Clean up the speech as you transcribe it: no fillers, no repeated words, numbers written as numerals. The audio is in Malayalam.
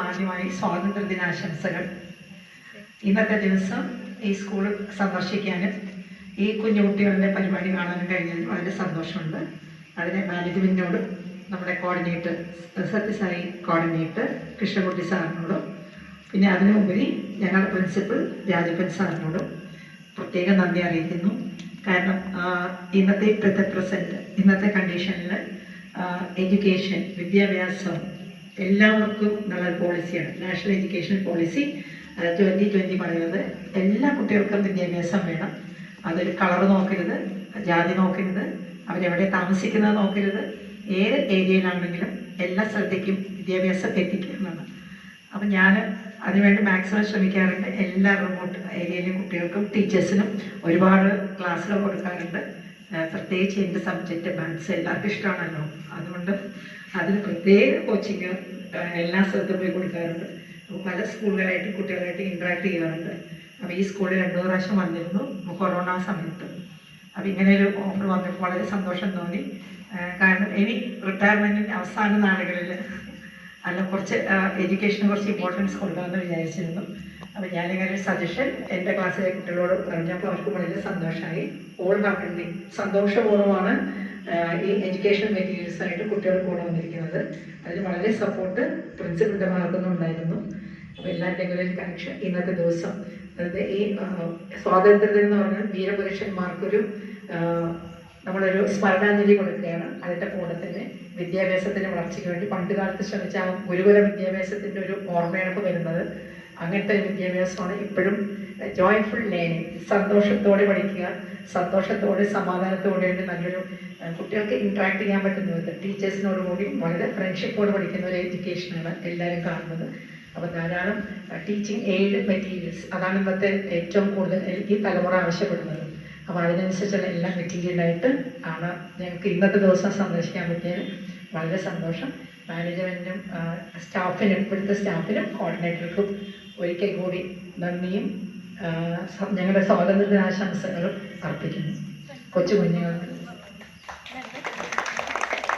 ആദ്യമായി സ്വാതന്ത്ര്യദിനാശംസകൾ. ഇന്നത്തെ ദിവസം ഈ സ്കൂൾ സന്ദർശിക്കാനും ഈ കുഞ്ഞു കുട്ടികളുടെ പരിപാടി കാണാനും കഴിഞ്ഞതിൽ വളരെ സന്തോഷമുണ്ട്. അതിന് മാനേജ്മെൻറ്റിനോടും നമ്മുടെ കോർഡിനേറ്റർ സത്യസായി കോർഡിനേറ്റർ കൃഷ്ണകുട്ടി സാറിനോടും പിന്നെ അതിനുപരി ഞങ്ങളുടെ പ്രിൻസിപ്പൽ രാജപ്പൻ സാറിനോടും പ്രത്യേകം നന്ദി അറിയിക്കുന്നു. കാരണം ഇന്നത്തെ കണ്ടീഷനിൽ എഡ്യൂക്കേഷൻ വിദ്യാഭ്യാസം എല്ലാവർക്കും നല്ല പോളിസിയാണ്. നാഷണൽ എഡ്യൂക്കേഷൻ പോളിസി 2020 പറയുന്നത് എല്ലാ കുട്ടികൾക്കും വിദ്യാഭ്യാസം വേണം. അതൊരു കളർ നോക്കരുത്, ജാതി നോക്കരുത്, അവരെവിടെ താമസിക്കുന്നത് നോക്കരുത്, ഏത് ഏരിയയിലാണെങ്കിലും എല്ലാ സ്ഥലത്തേക്കും വിദ്യാഭ്യാസം എത്തിക്കുന്നതാണ്. അപ്പം ഞാൻ അതിനുവേണ്ടി മാക്സിമം ശ്രമിക്കാറുണ്ട്. എല്ലാ റിമോട്ട് ഏരിയയിലെ കുട്ടികൾക്കും ടീച്ചേഴ്സിനും ഒരുപാട് ക്ലാസ്സുകൾ കൊടുക്കാറുണ്ട്. പ്രത്യേകിച്ച് എൻ്റെ സബ്ജക്റ്റ് മാത്സ് എല്ലാവർക്കും ഇഷ്ടമാണല്ലോ, അതുകൊണ്ട് അതിന് പ്രത്യേക കോച്ചിങ് എല്ലാ സ്ഥലത്തും പോയി കൊടുക്കാറുണ്ട്. പല സ്കൂളുകളായിട്ട് കുട്ടികളായിട്ട് ഇൻട്രാക്ട് ചെയ്യാറുണ്ട്. അപ്പോൾ ഈ സ്കൂളിൽ 2 പ്രാവശ്യം വന്നിരുന്നു കൊറോണ സമയത്ത്. അപ്പോൾ ഇങ്ങനെ ഒരു ഓഫർ വന്നപ്പോൾ വളരെ സന്തോഷം തോന്നി. കാരണം ഇനി റിട്ടയർമെൻറ്റിൻ്റെ അവസാന നാളുകളിൽ കുറച്ച് എഡ്യൂക്കേഷന് കുറച്ച് ഇമ്പോർട്ടൻസ് കൊടുക്കാമെന്ന് വിചാരിച്ചിരുന്നു. അപ്പോൾ ഞാനിങ്ങനെ ഒരു സജഷൻ എൻ്റെ ക്ലാസ്സിലെ കുട്ടികളോട് പറഞ്ഞപ്പോൾ അവർക്ക് വളരെ സന്തോഷമായി. ഓൾ ഫാക്കൽറ്റി സന്തോഷപൂർവ്വമാണ് ഈ എഡ്യൂക്കേഷൻ മെറ്റീരിയൽസായിട്ട് കുട്ടികൾ കൂടെ വന്നിരിക്കുന്നത്. അതിന് വളരെ സപ്പോർട്ട് പ്രിൻസിപ്പലിൻ്റെ ഭാഗത്തുനിന്നും ഉണ്ടായിരുന്നു. അപ്പോൾ എല്ലാവരുടെയും ഒരു കണക്ഷൻ ഇന്നത്തെ ദിവസം, അതായത് ഈ സ്വാതന്ത്ര്യത്തിൽ എന്ന് പറഞ്ഞാൽ വീരപുരുഷന്മാർക്കൊരു നമ്മളൊരു സ്മരണാഞ്ജലി കൊടുക്കുകയാണ്. അതിൻ്റെ കൂടെ തന്നെ വിദ്യാഭ്യാസത്തിൻ്റെ വളർച്ചയ്ക്ക് വേണ്ടി പണ്ട് കാലത്ത് ശ്രമിച്ച ആ ഗുരുകുല വിദ്യാഭ്യാസത്തിൻ്റെ ഒരു ഓർമ്മയാണ് വരുന്നത്. അങ്ങനത്തെ ഒരു വിദ്യാഭ്യാസമാണ് ഇപ്പോഴും ജോയ്ഫുൾ ലേണിംഗ്, സന്തോഷത്തോടെ പഠിക്കുക, സന്തോഷത്തോടെ സമാധാനത്തോടെ നല്ലൊരു കുട്ടികൾക്ക് ഇൻട്രാക്ട് ചെയ്യാൻ പറ്റുന്ന വിധത്തിൽ ടീച്ചേഴ്സിനോട് കൂടി വളരെ ഫ്രണ്ട്ഷിപ്പോട് പഠിക്കുന്ന ഒരു എഡ്യൂക്കേഷനാണ് എല്ലാവരും കാണുന്നത്. അപ്പോൾ ധാരാളം ടീച്ചിങ് എയ്ഡ് മെറ്റീരിയൽസ് അതാണ് ഇന്നത്തെ ഏറ്റവും കൂടുതൽ ഈ തലമുറ ആവശ്യപ്പെടുന്നത്. അപ്പോൾ അതിനനുസരിച്ചുള്ള എല്ലാ മെറ്റീരിയലായിട്ട് ആണ് ഞങ്ങൾക്ക് ഇന്നത്തെ ദിവസം സന്ദർശിക്കാൻ പറ്റിയത്. വളരെ സന്തോഷം. മാനേജ്മെൻറ്റിനും സ്റ്റാഫിനും ഇപ്പോഴത്തെ സ്റ്റാഫിനും കോർഡിനേറ്റർക്കും ഒരിക്കൽ കൂടി നന്ദിയും ഞങ്ങളുടെ സ്വാതന്ത്ര്യദിനാശംസകളും അർപ്പിക്കുന്നു. കൊച്ചു കുഞ്ഞുങ്ങൾക്ക്